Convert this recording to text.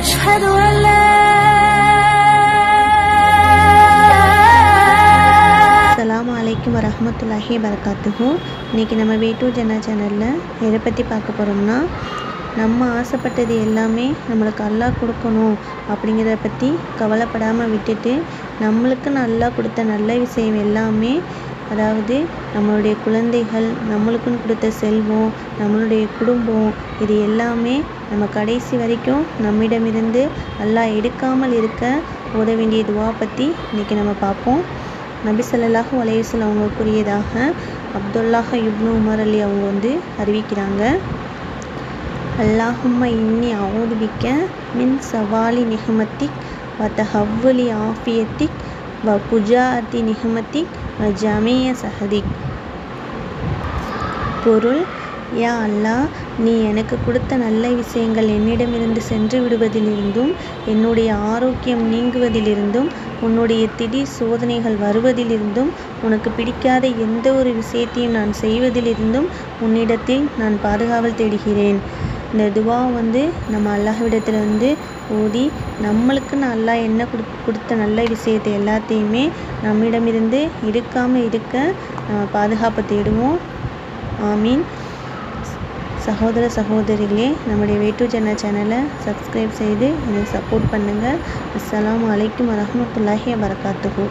أشهد أن لا அஸ்ஸலாமு அலைக்கும் வரஹ்மத்துல்லாஹி வரகாத்துஹு. இன்றைக்கி நம்ம வே டூ ஜன்னா சேனலில் எதை பற்றி பார்க்க போகிறோம்னா, நம்ம ஆசைப்பட்டது எல்லாமே நம்மளுக்கு அல்லாஹ் கொடுக்கணும் அப்படிங்கிறத பற்றி கவலைப்படாமல் விட்டுட்டு, நம்மளுக்கு அல்லாஹ் கொடுத்த நல்ல விஷயம் எல்லாமே, அதாவது நம்மளுடைய குழந்தைகள், நம்மளுக்குன்னு கொடுத்த செல்வம், நம்மளுடைய குடும்பம், இது எல்லாமே நம்ம கடைசி வரைக்கும் நம்மிடமிருந்து அல்லாஹ் எடுக்காமல் இருக்க ஓத வேண்டிய துவா பற்றி இன்றைக்கி நம்ம பார்ப்போம். நபி ஸல்லல்லாஹு அலைஹி வஸல்லம் அவங்க கூறியதாக அப்துல்லாஹ் இப்னு உமர் அலி அவங்க அறிவிக்கிறாங்க. அல்லாஹும்ம இன்னி அஊது பிக்க மின் சவாலி நிஹ்மத்திக் வ தஹவ்வலி ஆஃபியத்திக் வ குஜாஅத்தி நிஹ்மத்திக் வ ஜமீய சஹதிக். பொருள்: யா அல்லாஹ், நீ எனக்கு கொடுத்த நல்ல விஷயங்கள் என்னிடமிருந்து சென்று விடுவதிலிருந்தும், என்னுடைய ஆரோக்கியம் நீங்குவதிலிருந்தும், உன்னுடைய திடீர் சோதனைகள் வருவதிலிருந்தும், உனக்கு பிடிக்காத எந்த ஒரு விஷயத்தையும் நான் செய்வதிலிருந்தும் உன்னிடத்தில் நான் பாதுகாவல் தேடுகிறேன். இந்த துவா நம்ம அல்லாஹ்விடத்தில் ஓதி, நம்மளுக்கு அல்லாஹ் என்ன கொடுத்த நல்ல விஷயத்தை எல்லாத்தையுமே நம்மிடமிருந்து எடுக்காமல் இருக்க நம்ம பாதுகாப்பு தேடுவோம். ஆமீன். சகோதர சகோதரிகளே, நம்முடைய வே டூ ஜன்னா சேனலை சப்ஸ்கிரைப் செய்து எனக்கு சப்போர்ட் பண்ணுங்கள். அஸ்ஸலாமு அலைக்கும் வரஹ்மத்துல்லாஹி வரகாத்துஹு.